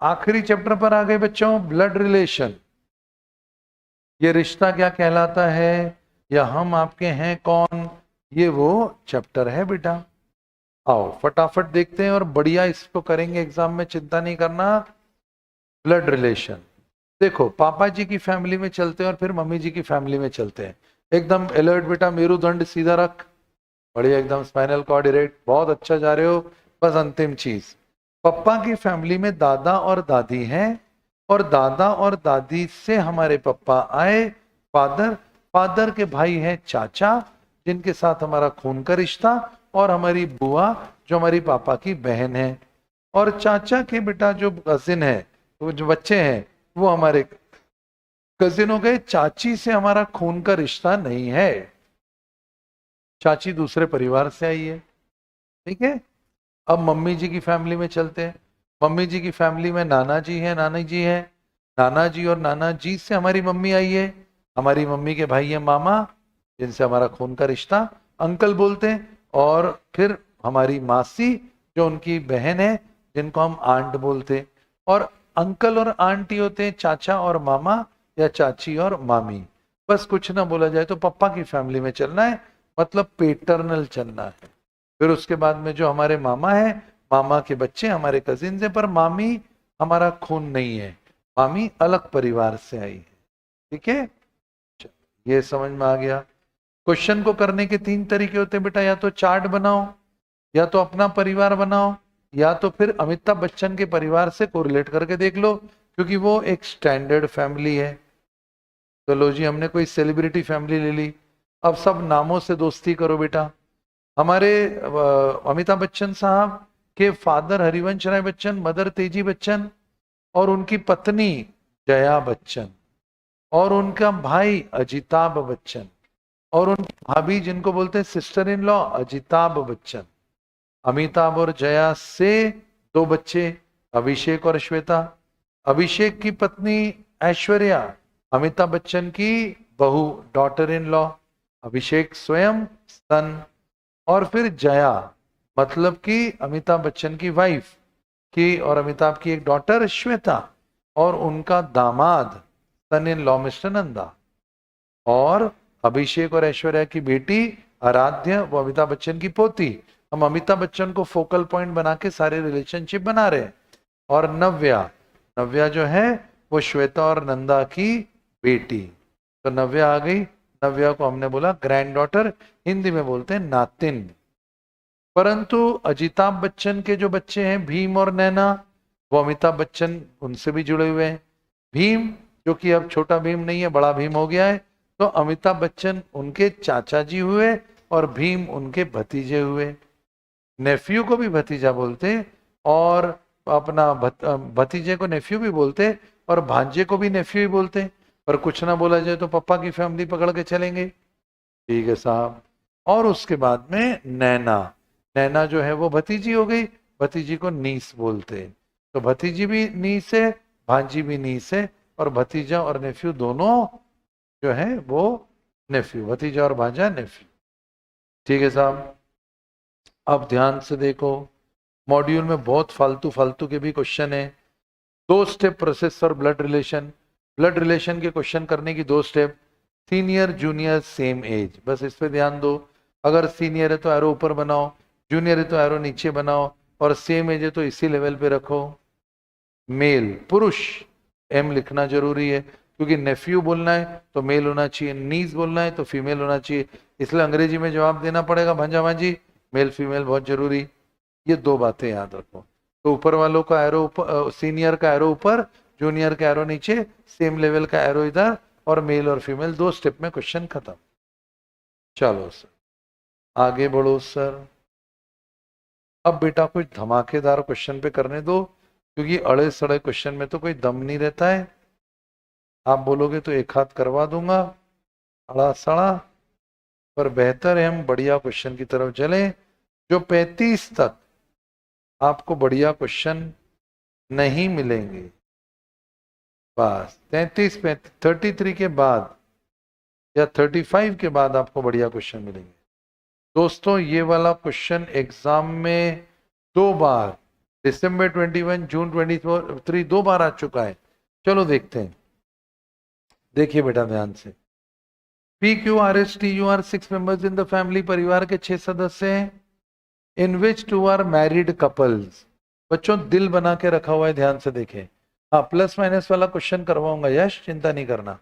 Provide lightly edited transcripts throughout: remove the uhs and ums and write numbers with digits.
आखिरी चैप्टर पर आ गए बच्चों, ब्लड रिलेशन। ये रिश्ता क्या कहलाता है, या हम आपके हैं कौन, ये वो चैप्टर है बेटा। आओ फटाफट देखते हैं और बढ़िया इसको करेंगे एग्जाम में, चिंता नहीं करना। ब्लड रिलेशन देखो, पापा जी की फैमिली में चलते हैं और फिर मम्मी जी की फैमिली में चलते हैं। एकदम अलर्ट बेटा, मेरुदंड सीधा रख, बढ़िया एकदम, स्पाइनल कॉर्ड इरेक्ट, बहुत अच्छा जा रहे हो। बस अंतिम चीज, पप्पा की फैमिली में दादा और दादी हैं, और दादा और दादी से हमारे पप्पा आए, फादर, फादर के भाई हैं चाचा, जिनके साथ हमारा खून का रिश्ता, और हमारी बुआ जो हमारी पापा की बहन है। और चाचा के बेटा जो कजिन है, वो जो बच्चे हैं वो हमारे कजिन हो गए। चाची से हमारा खून का रिश्ता नहीं है, चाची दूसरे परिवार से आई है। ठीक है, अब मम्मी जी की फैमिली में चलते हैं। मम्मी जी की फैमिली में नाना जी हैं, नानी जी हैं। नाना जी और नाना जी से हमारी मम्मी आई है। हमारी मम्मी के भाई है मामा, जिनसे हमारा खून का रिश्ता, अंकल बोलते हैं। और फिर हमारी मासी जो उनकी बहन है, जिनको हम आंट बोलते हैं। और अंकल और आंटी होते हैं चाचा और मामा, या चाची और मामी। बस कुछ ना बोला जाए तो पप्पा की फैमिली में चलना है, मतलब पेटर्नल चलना है। फिर उसके बाद में जो हमारे मामा है, मामा के बच्चे हमारे कजिन है, पर मामी हमारा खून नहीं है, मामी अलग परिवार से आई है। ठीक है, ये समझ में आ गया। क्वेश्चन को करने के 3 तरीके होते हैं बेटा, या तो चार्ट बनाओ, या तो अपना परिवार बनाओ, या तो फिर अमिताभ बच्चन के परिवार से कोरिलेट करके देख लो, क्योंकि वो एक स्टैंडर्ड फैमिली है। तो लो जी, हमने कोई सेलिब्रिटी फैमिली ले ली। अब सब नामों से दोस्ती करो बेटा। हमारे अमिताभ बच्चन साहब के फादर हरिवंश राय बच्चन, मदर तेजी बच्चन, और उनकी पत्नी जया बच्चन, और उनका भाई अजिताभ बच्चन, और उनकी भाभी जिनको बोलते हैं sister in law Ajitabh Bachchan. Amitabh और जया से 2 बच्चे, अभिषेक और श्वेता। अभिषेक की पत्नी ऐश्वर्या, अमिताभ बच्चन की बहू, डॉटर इन लॉ। अभिषेक स्वयं सन। और फिर जया, मतलब कि अमिताभ बच्चन की वाइफ की, और अमिताभ की एक डॉटर श्वेता, और उनका दामाद सन इन लॉ मिस्टर नंदा। और अभिषेक और ऐश्वर्या की बेटी आराध्य, वो अमिताभ बच्चन की पोती। हम अमिताभ बच्चन को फोकल पॉइंट बना के सारे रिलेशनशिप बना रहे हैं। और नव्या, नव्या जो है वो श्वेता और नंदा की बेटी। तो नव्या आ गई, नव्या को हमने बोला ग्रैंड डॉटर, हिंदी में बोलते हैं नातिन। परंतु अजिताभ बच्चन के जो बच्चे हैं भीम और नैना, वो अमिताभ बच्चन उनसे भी जुड़े हुए हैं। भीम जो कि अब छोटा भीम नहीं है, बड़ा भीम हो गया है, तो अमिताभ बच्चन उनके चाचा जी हुए और भीम उनके भतीजे हुए। नेफ्यू को भी भतीजा बोलते, और अपना भतीजे को नेफ्यू भी बोलते, और भांजे को भी नेफ्यू ही बोलते। पर कुछ ना बोला जाए तो पापा की फैमिली पकड़ के चलेंगे। ठीक है साहब। और उसके बाद में नैना, नैना जो है वो भतीजी हो गई, भतीजी को नीस बोलते। तो भतीजी भी नीस है, भांजी भी नीस है, और भतीजा और नेफ्यू दोनों जो है वो नेफ्यू, भतीजा और भांजा नेफ्यू। ठीक है साहब। अब ध्यान से देखो, मॉड्यूल में बहुत फालतू फालतू के भी क्वेश्चन है। 2 स्टेप प्रोसेस और ब्लड रिलेशन। ब्लड रिलेशन के क्वेश्चन करने की 2 step, senior junior same age, बस इस पे ध्यान दो। अगर सीनियर है तो एरो ऊपर बनाओ, जूनियर है तो एरो नीचे बनाओ, और सेम एज है तो इसी लेवल पे रखो। मेल पुरुष एम लिखना जरूरी है, क्योंकि नेफ्यू बोलना है तो मेल होना चाहिए, नीज बोलना है तो फीमेल होना चाहिए, इसलिए अंग्रेजी में जवाब देना पड़ेगा भांजा भांजी, मेल फीमेल बहुत जरूरी। ये 2 बातें याद रखो। तो ऊपर वालों का एरो ऊपर, सीनियर का एरो ऊपर, जूनियर का एरो नीचे, सेम लेवल का एरो इधर, और मेल और फीमेल 2 स्टेप में क्वेश्चन खत्म। चलो सर आगे बढ़ो सर। अब बेटा कुछ धमाकेदार क्वेश्चन पे करने दो, क्योंकि अड़े सड़े क्वेश्चन में तो कोई दम नहीं रहता है। आप बोलोगे तो एक हाथ करवा दूंगा अड़ा सड़ा, पर बेहतर है हम बढ़िया क्वेश्चन की तरफ चलें। जो 35 तक आपको बढ़िया क्वेश्चन नहीं मिलेंगे, बस 33 के बाद या 35 के बाद आपको बढ़िया क्वेश्चन मिलेंगे। दोस्तों ये वाला क्वेश्चन एग्जाम में 2 बार दिसंबर 21, जून 23 2 बार आ चुका है। चलो देखते हैं, देखिए बेटा ध्यान से। P Q R S T U are 6 members in the family, परिवार के 6 सदस्य हैं। In which 2 are married couples. बच्चों दिल बना के रखा हुआ है, ध्यान से देखें। हाँ, प्लस माइनस वाला क्वेश्चन करवाऊंगा यश, चिंता नहीं करना।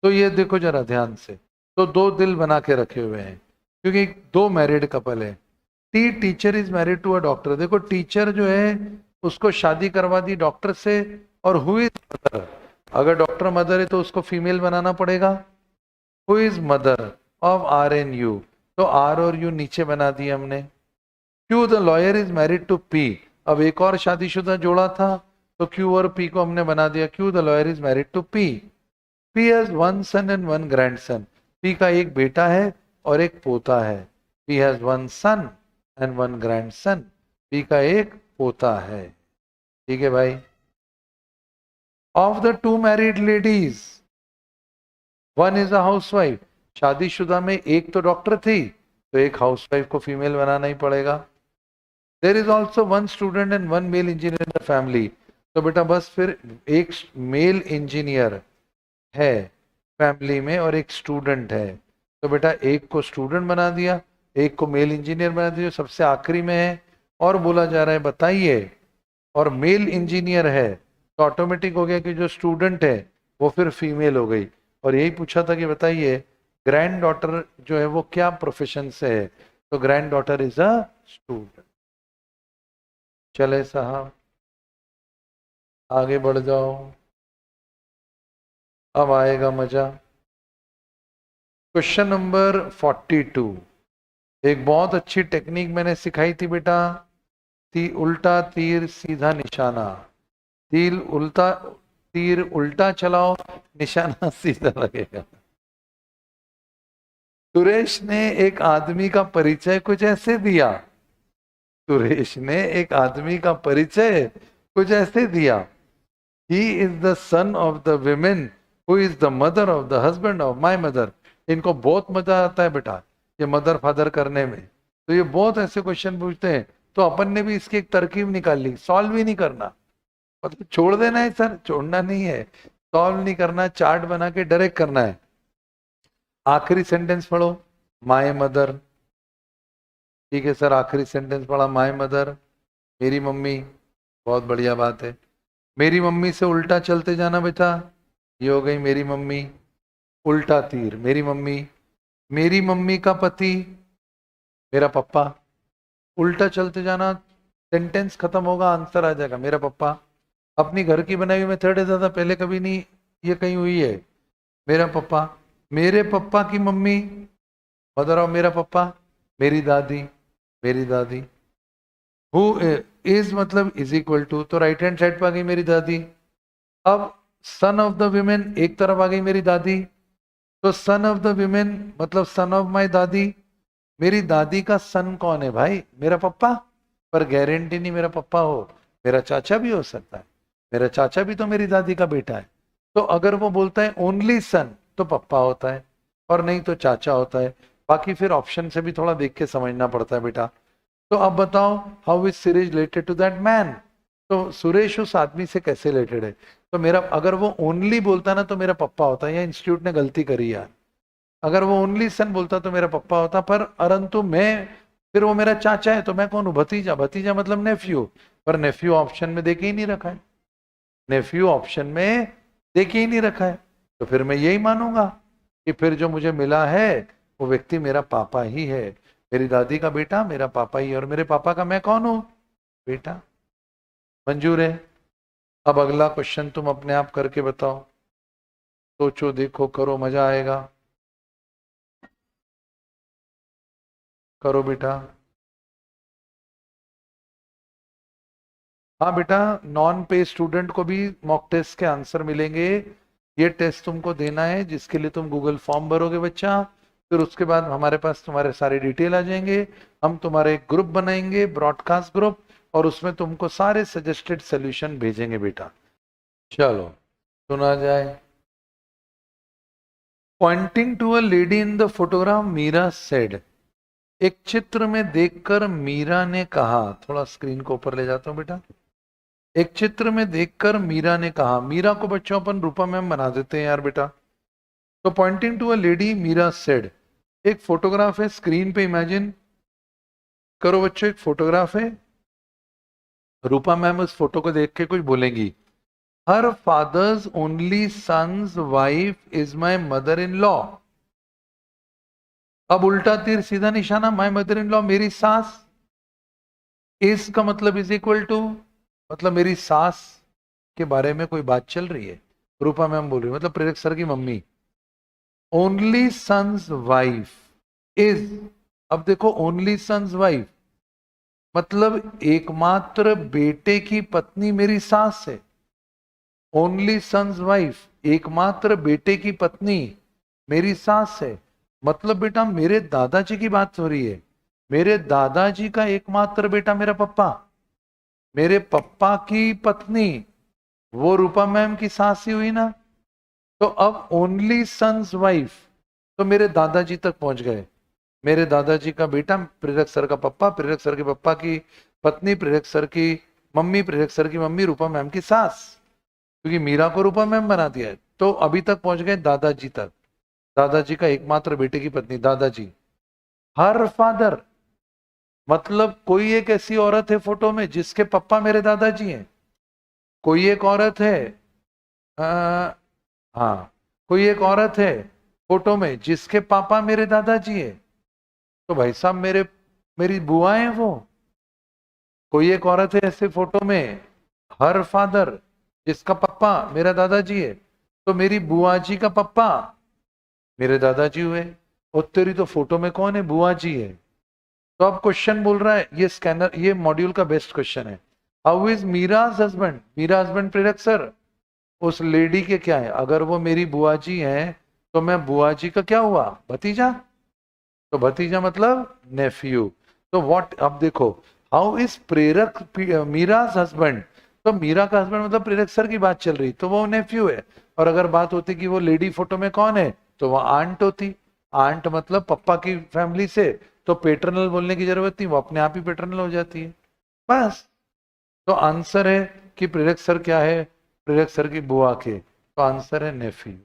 तो ये देखो जरा ध्यान से, तो 2 दिल बना के रखे हुए हैं क्योंकि 2 मैरिड कपल है। T teacher is married to a doctor. देखो टीचर जो है उसको शादी करवा दी डॉक्टर से, और हु इज मदर, अगर डॉक्टर मदर है तो उसको फीमेल बनाना पड़ेगा। Who is mother of R and U, तो आर और यू नीचे बना दिया हमने। Q the lawyer is married to P, अब एक और शादीशुदा जोड़ा था तो क्यू और पी को हमने बना दिया Q the lawyer is married to P. P has 1 son and 1 grandson, P का एक बेटा है और एक पोता है। P has 1 son and 1 grandson, P का एक पोता है। ठीक है भाई। Of the 2 married ladies 1 is a housewife, शादीशुदा में एक तो डॉक्टर थी तो एक हाउसवाइफ को फीमेल बनाना ही पड़ेगा। There is also 1 student and 1 male engineer in the family, तो बेटा बस फिर एक मेल इंजीनियर है फैमिली में और एक स्टूडेंट है, तो बेटा एक को स्टूडेंट बना दिया, एक को मेल इंजीनियर बना दिया, सबसे आखिरी में है। और बोला जा रहा है बताइए, और मेल इंजीनियर है तो ऑटोमेटिक हो गया कि जो स्टूडेंट है वो फिर फीमेल हो गई। और यही पूछा था कि बताइए ग्रैंड डॉटर जो है वो क्या प्रोफेशन से है, तो grand daughter is a student. चले साहब आगे बढ़ जाओ, अब आएगा मजा। क्वेश्चन नंबर 42, एक बहुत अच्छी टेक्निक मैंने सिखाई थी बेटा, उल्टा तीर सीधा निशाना। तीर उल्टा चलाओ, निशाना सीधा लगेगा। सुरेश ने एक आदमी का परिचय कुछ ऐसे दिया, सुरेश ने एक आदमी का परिचय कुछ ऐसे दिया, he is the son of the women who is the mother of the husband of my mother. इनको बहुत मजा आता है बेटा ये मदर फादर करने में, तो ये बहुत ऐसे क्वेश्चन पूछते हैं। तो अपन ने भी इसकी एक तरकीब निकाल ली, सॉल्व ही नहीं करना, मतलब छोड़ देना है सर, छोड़ना नहीं है, सॉल्व नहीं करना, चार्ट बना के डायरेक्ट करना है। आखिरी सेंटेंस पढ़ो, माय मदर। ठीक है सर, आखिरी सेंटेंस पढ़ा माय मदर, मेरी मम्मी, बहुत बढ़िया बात है। मेरी मम्मी से उल्टा चलते जाना बेटा, ये हो गई मेरी मम्मी, उल्टा तीर मेरी मम्मी। मेरी मम्मी का पति मेरा पप्पा, उल्टा चलते जाना, सेंटेंस खत्म होगा, आंसर आ जाएगा मेरा पप्पा। अपनी घर की बनाई हुई मेथड है, ज्यादा पहले कभी नहीं ये कहीं हुई है, मेरा पप्पा। मेरे पप्पा की मम्मी मदर ऑफ मेरा पप्पा, मेरी दादी, मेरी दादी। हु इज मतलब इज इक्वल टू, तो राइट हैंड साइड पर आ गई मेरी दादी। अब सन ऑफ द विमेन एक तरफ आ गई मेरी दादी, तो सन ऑफ द विमेन मतलब सन ऑफ माई दादी। मेरी दादी का सन कौन है भाई, मेरा पप्पा, पर गारंटी नहीं मेरा पप्पा हो, मेरा चाचा भी हो सकता है, मेरा चाचा भी तो मेरी दादी का बेटा है। तो अगर वो बोलता है ओनली सन तो पप्पा होता है, और नहीं तो चाचा होता है। बाकी फिर ऑप्शन से भी थोड़ा देख के समझना पड़ता है बेटा। तो अब बताओ how is Suresh related to that man, तो सुरेश उस आदमी से कैसे रिलेटेड है। तो मेरा अगर वो ओनली बोलता ना तो मेरा पप्पा होता, या इंस्टीट्यूट ने गलती करी यार, अगर वो ओनली सन बोलता तो मेरा पप्पा होता, पर परंतु मैं, फिर वो मेरा चाचा है तो मैं कौन हूं, भतीजा, भतीजा मतलब नेफ्यू, पर नेफ्यू ऑप्शन में देखे ही नहीं रखा है, नेफ्यू ऑप्शन में देखे ही नहीं रखा है, तो फिर मैं यही मानूंगा कि फिर जो मुझे मिला है वो व्यक्ति मेरा पापा ही है, मेरी दादी का बेटा मेरा पापा ही है, और मेरे पापा का मैं कौन हूं, बेटा। मंजूर है। अब अगला क्वेश्चन तुम अपने आप करके बताओ, सोचो देखो करो, मजा आएगा, करो बेटा। हाँ बेटा, नॉन पे स्टूडेंट को भी मॉक टेस्ट के आंसर मिलेंगे, ये टेस्ट तुमको देना है जिसके लिए तुम गूगल फॉर्म भरोगे बच्चा, फिर उसके बाद हमारे पास तुम्हारे सारे डिटेल आ जाएंगे, हम तुम्हारे एक ग्रुप बनाएंगे ब्रॉडकास्ट ग्रुप, और उसमें तुमको सारे सजेस्टेड सोल्यूशन भेजेंगे बेटा। चलो सुना जाए। Pointing to a lady in the photograph Meera said, एक चित्र में देखकर मीरा ने कहा, थोड़ा स्क्रीन को ऊपर ले जाता हूं बेटा। एक चित्र में देखकर मीरा ने कहा, मीरा को बच्चों अपन रूपा मैम बना देते हैं यार बेटा। तो pointing to a lady Meera said, एक फोटोग्राफ है स्क्रीन पे, इमेजिन करो बच्चों, एक फोटोग्राफ है। रूपा मैम उस फोटो को देख के कुछ बोलेंगी, her father's only son's wife is my mother in law. अब उल्टा तीर सीधा निशाना, माई मदर इन लॉ मेरी सास, इस का मतलब इज इक्वल टू, मतलब मेरी सास के बारे में कोई बात चल रही है, रूपा मैम बोल रही है, मतलब प्रेरक सर की मम्मी। ओनली सन्स वाइफ इज, अब देखो ओनली सन्स वाइफ मतलब एकमात्र बेटे की पत्नी मेरी सास है। ओनली सन्स वाइफ, एकमात्र बेटे की पत्नी मेरी सास है। मतलब बेटा मेरे दादाजी की बात हो रही है, मेरे दादाजी का एकमात्र बेटा मेरा पप्पा, मेरे पप्पा की पत्नी वो रूपा मैम की सास ही हुई ना। तो अब ओनली सन्स वाइफ, तो मेरे दादाजी तक पहुंच गए, मेरे दादाजी का बेटा प्रेरक सर का पप्पा, प्रेरक सर के पप्पा की पत्नी, प्रेरक सर की मम्मी, प्रेरक सर की मम्मी रूपा मैम की सास, क्योंकि मीरा को रूपा मैम बना दिया है। तो अभी तक पहुंच गए दादाजी तक, दादाजी का एकमात्र बेटे की पत्नी दादाजी। हर फादर मतलब कोई एक ऐसी औरत है फोटो में जिसके पप्पा मेरे दादाजी हैं, कोई एक औरत है हाँ, कोई एक औरत है फोटो में जिसके पापा मेरे दादाजी है, तो भाई साहब मेरी बुआ है वो। कोई एक औरत है ऐसे फोटो में, हर फादर जिसका पप्पा मेरा दादाजी है, तो मेरी बुआ जी का पप्पा मेरे दादाजी हुए। और तेरी तो फोटो में कौन है, बुआ जी है। तो अब क्वेश्चन बोल रहा है, ये स्कैनर, ये मॉड्यूल का बेस्ट क्वेश्चन है, how is Meera's husband, Meera husband Prerak sir, उस लेडी के क्या है, अगर वो मेरी बुआ जी है तो मैं बुआ जी का क्या हुआ, भतीजा। तो भतीजा मतलब नेफ्यू। तो व्हाट, अब देखो, हाउ इज प्रेरक मीराज हस्बैंड, तो मीरा का हस्बैंड मतलब प्रेरक सर की बात चल रही, तो वो नेफ्यू है। और अगर बात होती कि वो लेडी फोटो में कौन है, तो वो आंट होती, आंट मतलब पप्पा की फैमिली से, तो पेटर्नल बोलने की जरूरत नहीं, वो अपने आप ही पेटर्नल हो जाती है बस। तो आंसर है कि प्रेरक सर क्या है, प्रेरक सर की बुआ के, तो आंसर है नेफ्यू।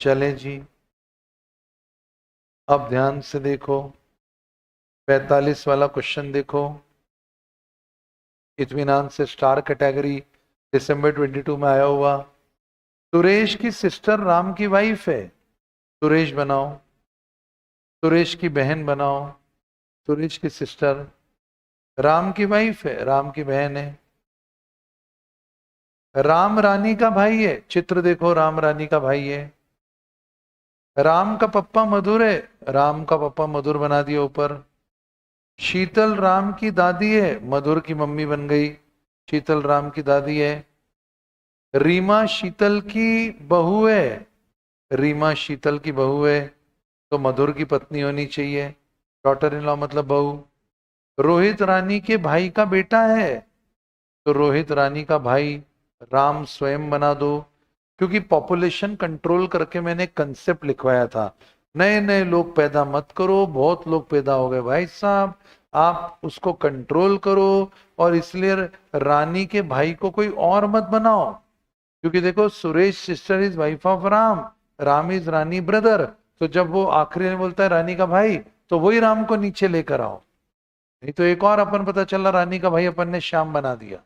चले जी, अब ध्यान से देखो 45 वाला क्वेश्चन देखो, इत्मीनान से स्टार कैटेगरी, दिसंबर 22 में आया हुआ। सुरेश की सिस्टर राम की वाइफ है, सुरेश बनाओ, सुरेश की बहन बनाओ, सुरेश की सिस्टर राम की वाइफ है, राम की बहन है। राम रानी का भाई है, चित्र देखो, राम रानी का भाई है। राम का पप्पा मधुर है, राम का पप्पा मधुर बना दिया ऊपर। शीतल राम की दादी है, मधुर की मम्मी बन गई, शीतल राम की दादी है। रीमा शीतल की बहू है, रीमा शीतल की बहू है, तो मधुर की पत्नी होनी चाहिए, डॉटर इन लॉ मतलब बहू। रोहित रानी के भाई का बेटा है, तो रोहित रानी का भाई, राम स्वयं बना दो, क्योंकि पॉपुलेशन कंट्रोल करके मैंने कंसेप्ट लिखवाया था, नए नए लोग पैदा मत करो, बहुत लोग पैदा हो गए भाई साहब, आप उसको कंट्रोल करो। और इसलिए रानी के भाई को कोई और मत बनाओ, क्योंकि देखो Suresh sister is wife of Ram, Ram is Rani brother, तो जब वो आखिरी में बोलता है रानी का भाई, तो वही राम को नीचे लेकर आओ, नहीं तो एक और अपन पता चला रानी का भाई अपन ने श्याम बना दिया।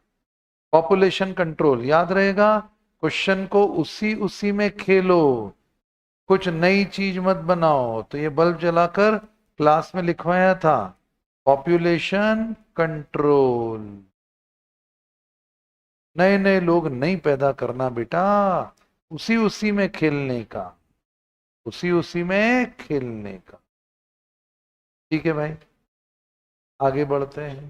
पॉपुलेशन कंट्रोल याद रहेगा, क्वेश्चन को उसी उसी में खेलो, कुछ नई चीज मत बनाओ। तो ये बल्ब जलाकर क्लास में लिखवाया था, पॉपुलेशन कंट्रोल, नए नए लोग नहीं पैदा करना बेटा, उसी उसी में खेलने का, उसी उसी में खेलने का। ठीक है भाई, आगे बढ़ते हैं।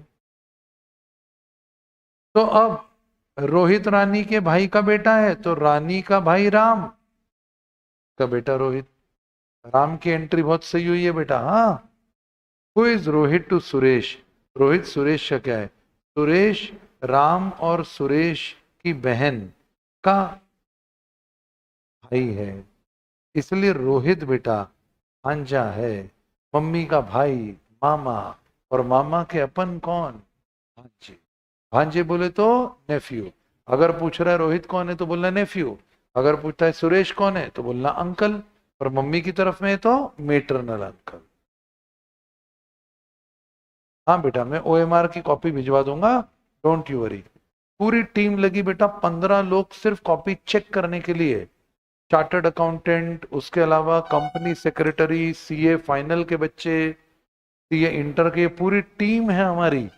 तो अब रोहित रानी के भाई का बेटा है, तो रानी का भाई राम का बेटा रोहित, राम की एंट्री बहुत सही हुई है बेटा। हाँ, who is Rohit to Suresh, Rohit Suresh का क्या है, सुरेश राम और सुरेश की बहन का भाई है, इसलिए रोहित बेटा भांजा है, मम्मी का भाई मामा, और मामा के अपन कौन? भांजे। भांजे बोले तो नेफ्यू। अगर पूछ रहा है रोहित कौन है तो बोलना नेफ्यू। अगर पूछता है सुरेश कौन है तो बोलना अंकल। और मम्मी की तरफ में है तो मेटरनल अंकल। हाँ बेटा, मैं ओएमआर की कॉपी भिजवा दूंगा, डोंट यू वरी। पूरी टीम लगी बेटा, 15 लोग सिर्फ कॉपी चेक करने के लिए। चार्टर्ड अकाउंटेंट, उसके अलावा कंपनी सेक्रेटरी, सीए फाइनल के बच्चे, सीए इंटर के, पूरी टीम है हमारी।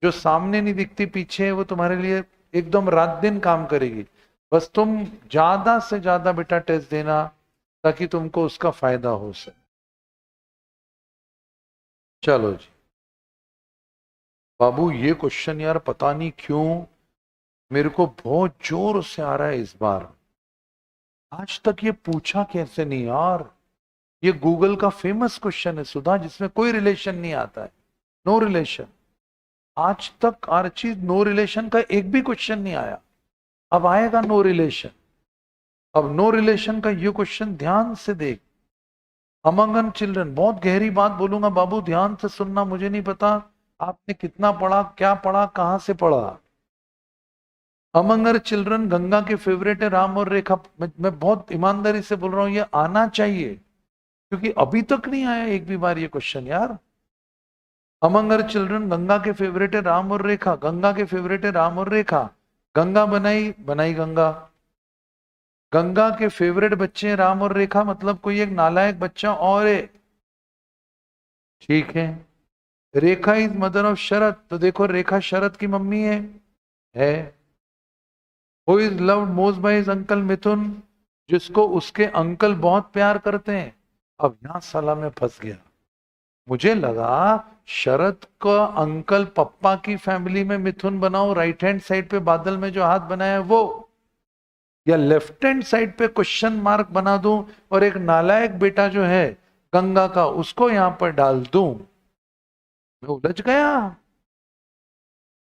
जो सामने नहीं दिखती पीछे है, वो तुम्हारे लिए एकदम रात दिन काम करेगी। बस तुम ज्यादा से ज्यादा बेटा टेस्ट देना, ताकि तुमको उसका फायदा हो सके। चलो जी बाबू, ये क्वेश्चन यार पता नहीं क्यों मेरे को बहुत जोर से आ रहा है इस बार। आज तक ये पूछा कैसे नहीं यार? ये गूगल का फेमस क्वेश्चन है सुधा, जिसमें कोई रिलेशन नहीं आता है, नो रिलेशन। आज तक आर्ची नो रिलेशन का एक भी क्वेश्चन नहीं आया। अब आएगा नो रिलेशन। अब नो रिलेशन का ये क्वेश्चन ध्यान से देख। अमंगन चिल्ड्रन, बहुत गहरी बात बोलूंगा बाबू, ध्यान से सुनना। मुझे नहीं पता आपने कितना पढ़ा, क्या पढ़ा, कहां से पढ़ा। अमंगर चिल्ड्रन गंगा के फेवरेट है राम और रेखा। मैं बहुत ईमानदारी से बोल रहा हूं, ये आना चाहिए, क्योंकि अभी तक नहीं आया एक भी बार ये क्वेश्चन यार। अमंगर चिल्ड्रन गंगा के फेवरेट है राम और रेखा, गंगा के फेवरेट है राम और रेखा। गंगा बनाई बनाई गंगा। गंगा के फेवरेट बच्चे हैं राम और रेखा, मतलब कोई एक नालायक बच्चा और है, ठीक है। Rekha is mother of Sharad, तो देखो रेखा शरद की मम्मी है। Who is loved most by his uncle Mithun, जिसको उसके अंकल बहुत प्यार करते हैं। अब यहां साला में फंस गया। मुझे लगा शरद का अंकल पप्पा की फैमिली में मिथुन बनाओ, राइट हैंड साइड पे बादल में जो हाथ बनाया है वो, या लेफ्ट हैंड साइड पे क्वेश्चन मार्क बना दूं और एक नालायक बेटा जो है गंगा का उसको यहां पर डाल दूं। मैं उलझ गया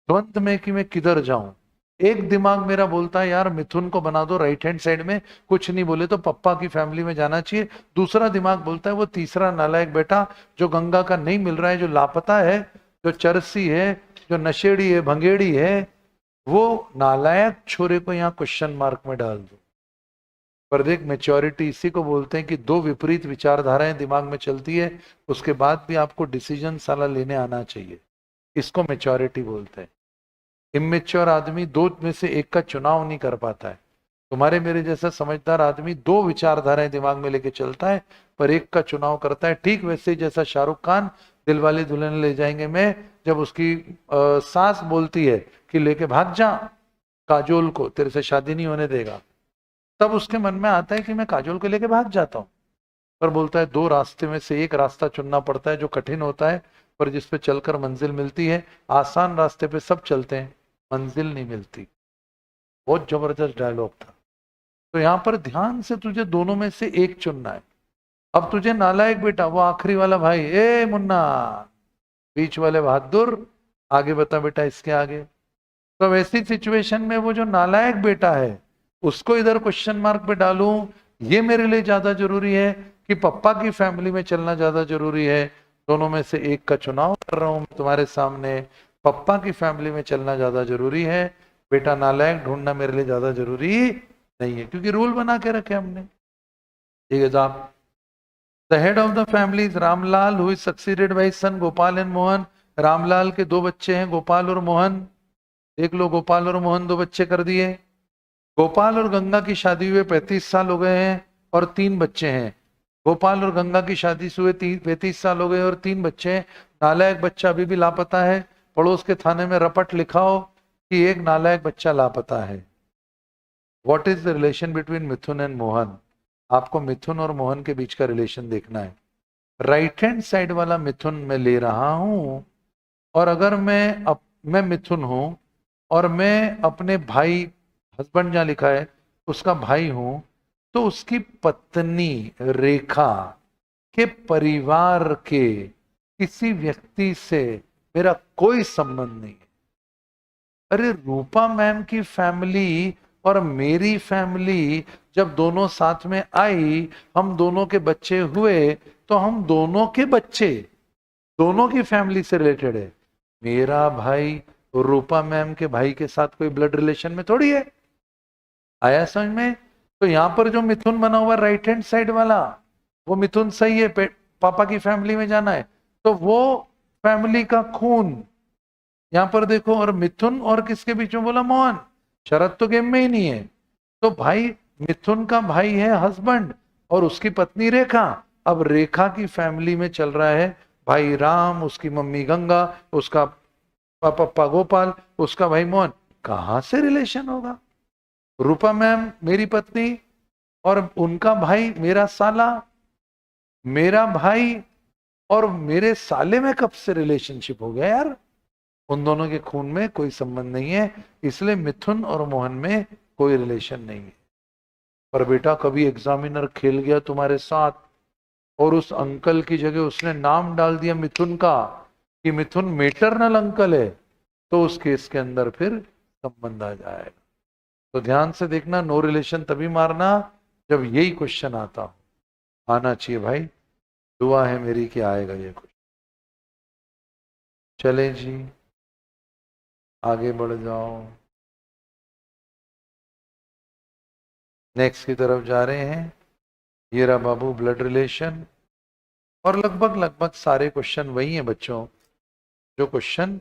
द्वंद में कि मैं किधर जाऊं। एक दिमाग मेरा बोलता है यार मिथुन को बना दो राइट हैंड साइड में, कुछ नहीं बोले तो पप्पा की फैमिली में जाना चाहिए। दूसरा दिमाग बोलता है वो तीसरा नालायक बेटा जो गंगा का नहीं मिल रहा है, जो लापता है, जो चरसी है, जो नशेड़ी है, भंगेड़ी है, वो नालायक छोरे को यहाँ क्वेश्चन मार्क में डाल दो। पर देख, मेच्योरिटी इसी को बोलते हैं कि दो विपरीत विचारधाराएं दिमाग में चलती है, उसके बाद भी आपको डिसीजन साला लेने आना चाहिए। इसको मेच्योरिटी बोलते हैं। इमेच्योर आदमी दो में से एक का चुनाव नहीं कर पाता है। तुम्हारे मेरे जैसा समझदार आदमी दो विचारधाराएं दिमाग में लेके चलता है, पर एक का चुनाव करता है। ठीक वैसे ही जैसा शाहरुख खान दिलवाले दुल्हन ले जाएंगे में, जब उसकी सास बोलती है कि लेके भाग जा काजोल को, तेरे से शादी नहीं होने देगा, तब उसके मन में आता है कि मैं काजोल को लेके भाग जाता हूं। पर बोलता है दो रास्ते में से एक रास्ता चुनना पड़ता है, जो कठिन होता है पर जिस पे चलकर मंजिल मिलती है। आसान रास्ते पे सब चलते हैं, मंजिल नहीं मिलती। बहुत जबरदस्त डायलॉग था। तो यहां पर ध्यान से तुझे दोनों में से एक चुनना है। अब तुझे नालायक बेटा, वो आखिरी वाला भाई, ए मुन्ना, बीच वाले बहादुर, आगे बता बेटा इसके आगे। तो ऐसी सिचुएशन में वो जो नालायक बेटा है उसको इधर क्वेश्चन मार्क पे डालूं, ये मेरे लिए ज्यादा जरूरी है कि पप्पा की फैमिली में चलना ज्यादा जरूरी है? दोनों में से एक का चुनाव कर रहा हूं तुम्हारे सामने। पप्पा की फैमिली में चलना ज्यादा जरूरी है, बेटा नालायक ढूंढना मेरे लिए ज्यादा जरूरी नहीं है, क्योंकि रूल बना के रखे हमने। ठीक है साहब। The head of the family is Ramlal, who is succeeded by son Gopal and Mohan. Ramlal के दो बच्चे हैं, गोपाल और मोहन। देख लो, गोपाल और मोहन दो बच्चे कर दिए। गोपाल और गंगा की शादी हुए 35 साल हो गए हैं और 3 बच्चे हैं। गोपाल और गंगा की शादी से हुए 35 साल हो गए और 3 बच्चे हैं। नालायक बच्चा अभी भी लापता है। पड़ोस के थाने में रपट लिखाओ कि एक नालायक बच्चा लापता है। What is the relation between Mithun and Mohan? आपको मिथुन और मोहन के बीच का रिलेशन देखना है। राइट हैंड साइड वाला मिथुन मैं ले रहा हूं, और अगर मैं मिथुन हूं और मैं अपने भाई, हस्बैंड जहां लिखा है उसका भाई हूं, तो उसकी पत्नी रेखा के परिवार के किसी व्यक्ति से मेरा कोई संबंध नहीं है। अरे रूपा मैम की फैमिली और मेरी फैमिली जब दोनों साथ में आई, हम दोनों के बच्चे हुए, तो हम दोनों के बच्चे दोनों की फैमिली से रिलेटेड है। मेरा भाई रूपा मैम के भाई के साथ कोई ब्लड रिलेशन में थोड़ी है। आया समझ में? तो यहां पर जो मिथुन बना हुआ राइट हैंड साइड वाला, वो मिथुन सही है, पापा की फैमिली में जाना है, तो वो फैमिली का खून यहां पर देखो। और मिथुन और किसके बीच में बोला? मोहन। शरद तो गेम में ही नहीं है। तो भाई मिथुन का भाई है हस्बैंड और उसकी पत्नी रेखा। अब रेखा की फैमिली में चल रहा है भाई राम, उसकी मम्मी गंगा, उसका पापा गोपाल, उसका भाई मोहन। कहां से रिलेशन होगा? रूपा मैम मेरी पत्नी और उनका भाई मेरा साला, मेरा भाई और मेरे साले में कब से रिलेशनशिप हो गया यार? उन दोनों के खून में कोई संबंध नहीं है, इसलिए मिथुन और मोहन में कोई रिलेशन नहीं है। पर बेटा कभी एग्जामिनर खेल गया तुम्हारे साथ और उस अंकल की जगह उसने नाम डाल दिया मिथुन का कि मिथुन मेटरनल अंकल है, तो उस केस के अंदर फिर संबंध आ जाएगा। तो ध्यान से देखना, नो रिलेशन तभी मारना जब यही क्वेश्चन आता हो। आना चाहिए भाई, दुआ है मेरी कि आएगा ये क्वेश्चन। चले जी आगे बढ़ जाओ, नेक्स्ट की तरफ जा रहे हैं। ये रहा बाबू ब्लड रिलेशन, और लगभग सारे क्वेश्चन वही हैं बच्चों जो क्वेश्चन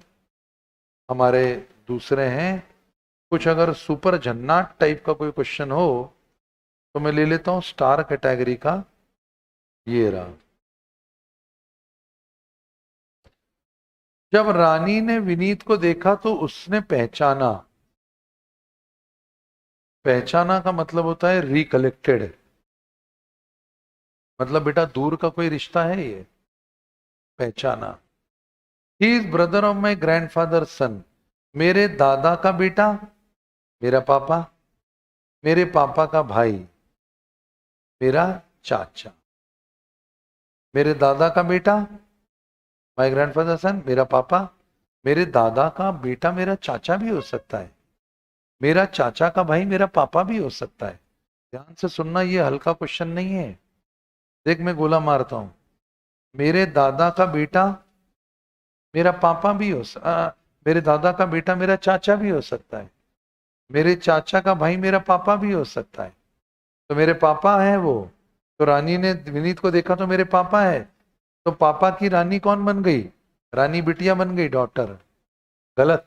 हमारे दूसरे हैं। कुछ अगर सुपर जन्नाट टाइप का कोई क्वेश्चन हो तो मैं ले लेता हूं स्टार कैटेगरी का। ये रहा, जब रानी ने विनीत को देखा तो उसने पहचाना। पहचाना का मतलब होता है रिकलेक्टेड, मतलब बेटा दूर का कोई रिश्ता है ये। पहचाना, he is brother of my grandfather son. मेरे दादा का बेटा, मेरा पापा, मेरे पापा का भाई, मेरा चाचा। मेरे दादा का बेटा, माई ग्रैंडफादर सन, मेरा पापा। मेरे दादा का बेटा मेरा चाचा भी हो सकता है, मेरा चाचा का भाई मेरा पापा भी हो सकता है। ध्यान से सुनना, ये हल्का क्वेश्चन नहीं है। देख मैं गोला मारता हूं, मेरे दादा का बेटा मेरा पापा भी मेरे दादा का बेटा मेरा चाचा भी हो सकता है, मेरे चाचा का भाई मेरा पापा भी हो सकता है। तो मेरे पापा है वो, तो रानी ने विनीत को देखा तो मेरे पापा है, तो पापा की रानी कौन बन गई? रानी बिटिया बन गई, डॉटर। गलत।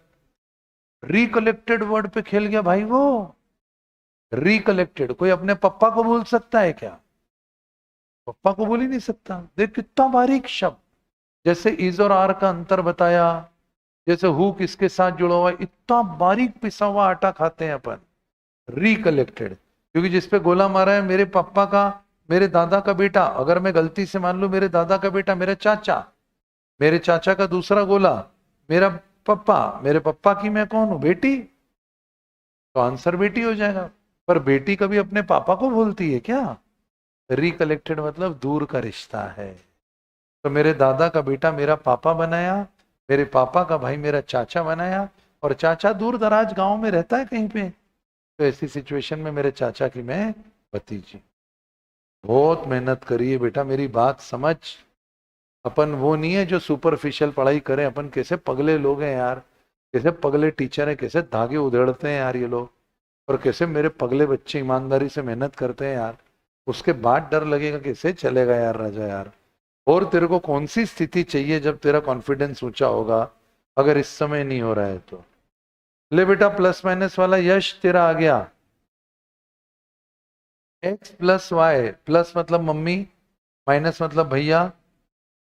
रिकलेक्टेड वर्ड पे खेल गया भाई वो। रिकलेक्टेड, कोई अपने पप्पा को भूल सकता है क्या? पप्पा को भूल ही नहीं सकता। देख कितना बारीक शब्द, जैसे इज और आर का अंतर बताया, जैसे हु किसके साथ जुड़ा हुआ है, इतना बारीक पिसा हुआ आटा खाते हैं अपन। रिकलेक्टेड, क्योंकि जिसपे गोला मारा है मेरे पापा का, मेरे दादा का बेटा, अगर मैं गलती से मान लू मेरे दादा का बेटा मेरा चाचा, मेरे चाचा का दूसरा गोला मेरा पप्पा, मेरे पप्पा की मैं कौन हूं? बेटी। तो आंसर बेटी हो जाएगा। पर बेटी कभी अपने पापा को भूलती है क्या? रिकलेक्टेड मतलब दूर का रिश्ता है। तो मेरे दादा का बेटा मेरा पापा बनाया, मेरे पापा का भाई मेरा चाचा बनाया, और चाचा दूर दराज गांव में रहता है कहीं पे, तो ऐसी सिचुएशन में मेरे चाचा की मैं भतीजी। बहुत मेहनत करिए बेटा, मेरी बात समझ। अपन वो नहीं है जो सुपरफिशियल पढ़ाई करें, अपन कैसे पगले लोग हैं यार, कैसे पगले टीचर हैं, कैसे धागे उधेड़ते हैं यार ये लोग, और कैसे मेरे पगले बच्चे ईमानदारी से मेहनत करते हैं यार। उसके बाद डर लगेगा कैसे चलेगा यार राजा यार। और तेरे को कौन सी स्थिति चाहिए जब तेरा कॉन्फिडेंस ऊंचा होगा, अगर इस समय नहीं हो रहा है तो। ले बेटा प्लस माइनस वाला यश तेरा आ गया। एक्स प्लस वाई, प्लस मतलब मम्मी, माइनस मतलब भैया,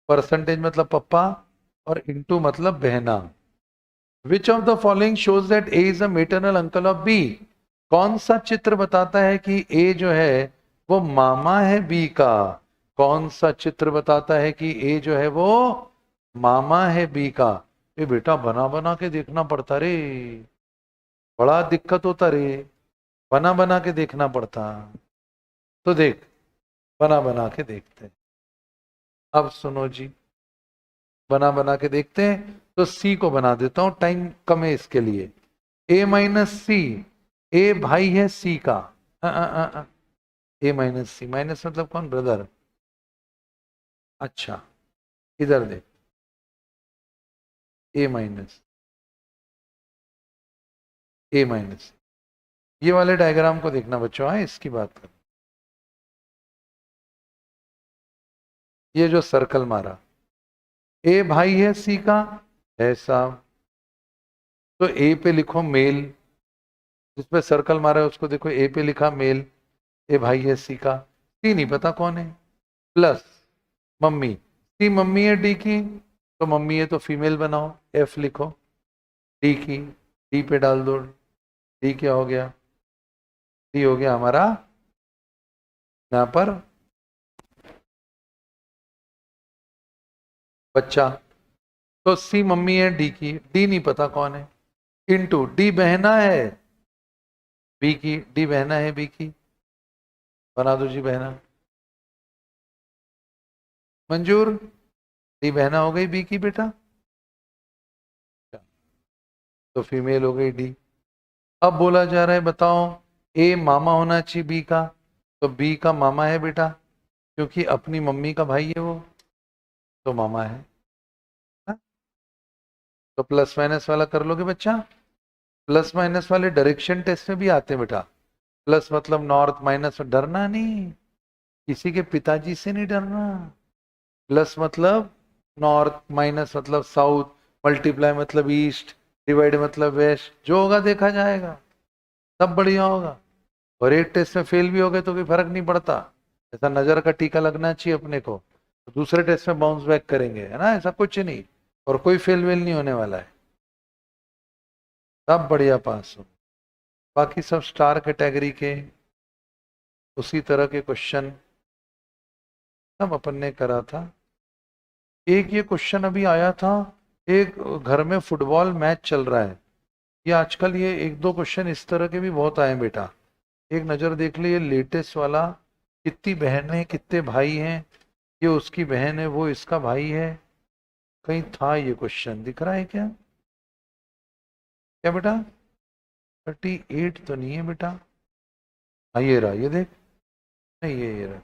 परसेंटेज मतलब पप्पा, और इंटू मतलब बहना। Which of the following shows that A is a maternal uncle of B. कौन सा चित्र बताता है कि ए जो है वो मामा है बी का? कौन सा चित्र बताता है कि ए जो है वो मामा है बी का? ये बेटा बना बना के देखना पड़ता रे, बड़ा दिक्कत होता रे, बना बना के देखना पड़ता। तो देख, बना बना के देखते हैं। अब सुनो जी, बना बना के देखते हैं। तो सी को बना देता हूं, टाइम कम है इसके लिए। ए माइनस सी, ए भाई है सी का। ए माइनस सी, माइनस मतलब कौन? ब्रदर। अच्छा इधर देख, ए माइनस ए माइनस, ये वाले डायग्राम को देखना बच्चों। हाँ, इसकी बात कर, ये जो सर्कल मारा, ए भाई है सी का, ऐसा, तो ए पे लिखो मेल, जिसपे सर्कल मारा है उसको देखो, ए पे लिखा मेल, ए भाई है सी का, सी नहीं पता कौन है, प्लस मम्मी, सी मम्मी है डी की, तो मम्मी है तो फीमेल बनाओ, एफ लिखो, डी की, डी पे डाल दो, डी क्या हो गया, डी हो गया हमारा यहां पर बच्चा, तो सी मम्मी है डी की, डी नहीं पता कौन है, इनटू डी बहना है बी की, डी बहना है बी की, बना दो जी बहना, मंजूर, डी बहना हो गई बी की बेटा, तो फीमेल हो गई डी। अब बोला जा रहा है बताओ, ए मामा होना चाहिए बी का, तो बी का मामा है बेटा, क्योंकि अपनी मम्मी का भाई है वो, तो मामा है ना? तो प्लस माइनस वाला कर लोगे बच्चा, प्लस माइनस वाले डायरेक्शन टेस्ट में भी आते हैं बेटा, प्लस मतलब नॉर्थ, माइनस डरना नहीं, किसी के पिताजी से नहीं डरना, प्लस मतलब नॉर्थ, माइनस मतलब साउथ, मल्टीप्लाई मतलब ईस्ट, डिवाइड मतलब वेस्ट, जो होगा देखा जाएगा, सब बढ़िया होगा। और एक टेस्ट में फेल भी हो गए तो कोई फर्क नहीं पड़ता, ऐसा नजर का टीका लगना चाहिए अपने को, तो दूसरे टेस्ट में बाउंस बैक करेंगे, है ना, ऐसा कुछ नहीं, और कोई फेल वेल नहीं होने वाला है, सब बढ़िया पास हो। बाकी सब स्टार कैटेगरी के उसी तरह के क्वेश्चन सब अपन ने करा था। एक ये क्वेश्चन अभी आया था, एक घर में फुटबॉल मैच चल रहा है, ये आजकल ये एक दो क्वेश्चन इस तरह के भी बहुत आए बेटा, एक नज़र देख लीजिए लेटेस्ट वाला, कितनी बहनें हैं कितने भाई हैं, ये उसकी बहन है वो इसका भाई है, कहीं था ये क्वेश्चन, दिख रहा है क्या, क्या बेटा, 38 तो नहीं है बेटा, हाँ ये रहा, ये देख, नहीं ये रहा,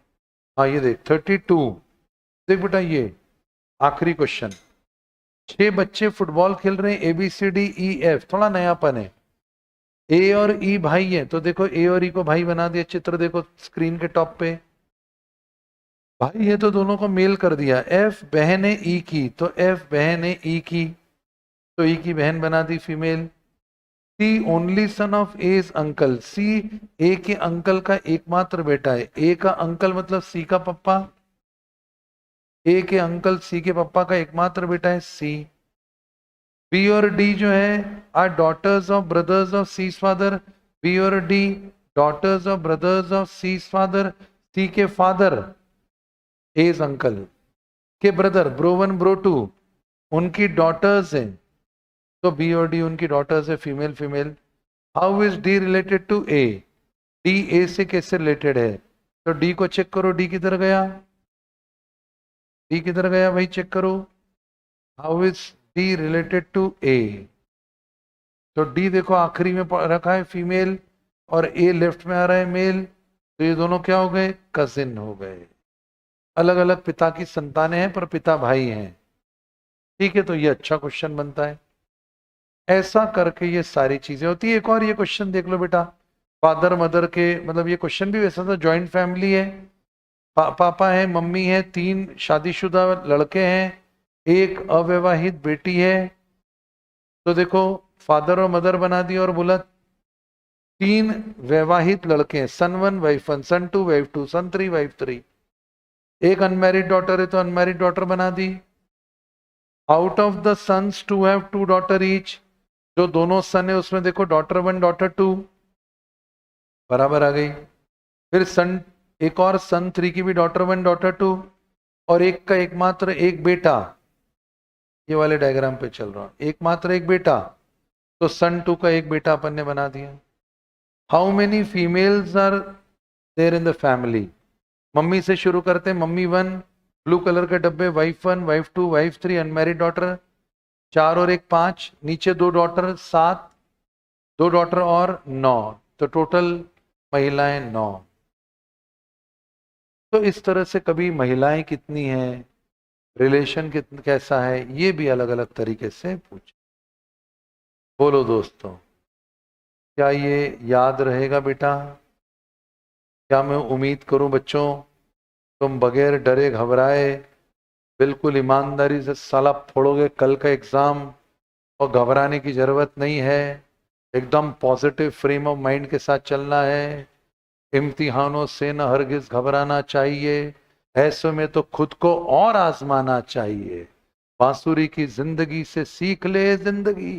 हाँ ये देख 32, देख बेटा ये आखिरी क्वेश्चन, 6 बच्चे फुटबॉल खेल रहे हैं, A B C D E F, थोड़ा नयापन है, ए और ई भाई है, तो देखो ए और ई को भाई बना दिया, चित्र देखो स्क्रीन के टॉप पे, भाई है तो दोनों को मेल कर दिया, एफ बहन है ई की, तो एफ बहन है ई की, तो ई की बहन बना दी female, C only son of A's uncle, C A के अंकल का एकमात्र बेटा है, ए का अंकल मतलब सी का पप्पा, ए के अंकल सी के पप्पा का एकमात्र बेटा है सी, बी और डी जो है are daughters of brothers of C's father, B और D daughters of brothers of C's father, C के फादर एज अंकल के brother bro one bro two उनकी डॉटर्स हैं, तो बी और डी उनकी डॉटर्स है, female female. How is D related to A, D A से कैसे रिलेटेड है, तो डी को चेक करो, डी किधर गया, डी किधर गया भाई चेक करो, how is D related to A, तो डी देखो आखिरी में रखा है फीमेल, और ए लेफ्ट में आ रहा है मेल, तो ये दोनों क्या हो गए, कजिन हो गए, अलग अलग पिता की संतानें हैं पर पिता भाई हैं, ठीक है, तो ये अच्छा क्वेश्चन बनता है, ऐसा करके ये सारी चीजें होती है। एक और ये क्वेश्चन देख लो बेटा, फादर मदर के, मतलब ये क्वेश्चन भी वैसा था, जॉइंट फैमिली है, पापा है मम्मी है, 3 शादीशुदा लड़के हैं, एक अविवाहित बेटी है, तो देखो फादर और मदर बना दिया और बोला 3 वैवाहित लड़के हैं, son 1 wife 1, son 2 wife 2, son 3 wife 3, एक अनमैरिड डॉटर है तो अनमैरिड डॉटर बना दी, out of the sons to have 2 daughter each, जो दोनों सन है उसमें देखो डॉटर 1 डॉटर 2 बराबर आ गई, फिर सन एक और सन 3 की भी डॉटर 1 डॉटर 2, और एक का एकमात्र एक बेटा, ये वाले डायग्राम पे चल रहा हूं, एकमात्र एक बेटा, तो सन 2 का एक बेटा अपन ने बना दिया। How many females are there in the family, मम्मी से शुरू करते हैं, मम्मी 1, ब्लू कलर के डब्बे, wife 1 wife 2 wife 3, unmarried daughter 4 और 1 5, नीचे 2 डॉटर 7, 2 डॉटर और 9, तो टोटल महिलाएं 9, तो इस तरह से कभी महिलाएं कितनी हैं, रिलेशन कैसा है, ये भी अलग अलग तरीके से पूछे। बोलो दोस्तों, क्या ये याद रहेगा बेटा? क्या मैं उम्मीद करूं बच्चों तुम बगैर डरे घबराए बिल्कुल ईमानदारी से साला फोड़ोगे कल का एग्जाम, और घबराने की जरूरत नहीं है, एकदम पॉजिटिव फ्रेम ऑफ माइंड के साथ चलना है। इम्तिहानों से न हरगिज घबराना चाहिए, ऐसे में तो खुद को और आजमाना चाहिए। बांसुरी की जिंदगी से सीख ले जिंदगी,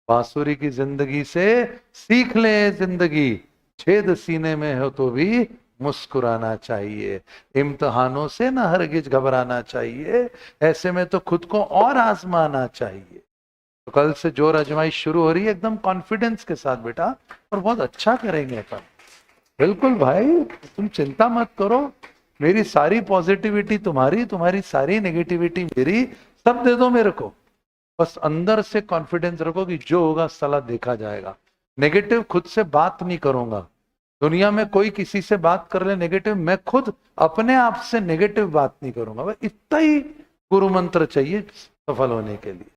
बांसुरी की जिंदगी से सीख ले जिंदगी, छेद सीने में हो तो भी मुस्कुराना चाहिए। इम्तिहानों से न हरगिज घबराना चाहिए, ऐसे में तो खुद को और आजमाना चाहिए। तो कल से जोर आजमाइश शुरू हो रही है एकदम कॉन्फिडेंस के साथ बेटा, और बहुत अच्छा करेंगे अपन। बिल्कुल भाई, तुम चिंता मत करो, मेरी सारी पॉजिटिविटी तुम्हारी, तुम्हारी सारी नेगेटिविटी मेरी, सब दे दो मेरे को। बस अंदर से कॉन्फिडेंस रखो कि जो होगा साला देखा जाएगा। नेगेटिव खुद से बात नहीं करूंगा, दुनिया में कोई किसी से बात कर ले नेगेटिव, मैं खुद अपने आप से नेगेटिव बात नहीं करूंगा। बस इतना ही गुरु मंत्र चाहिए सफल होने के लिए।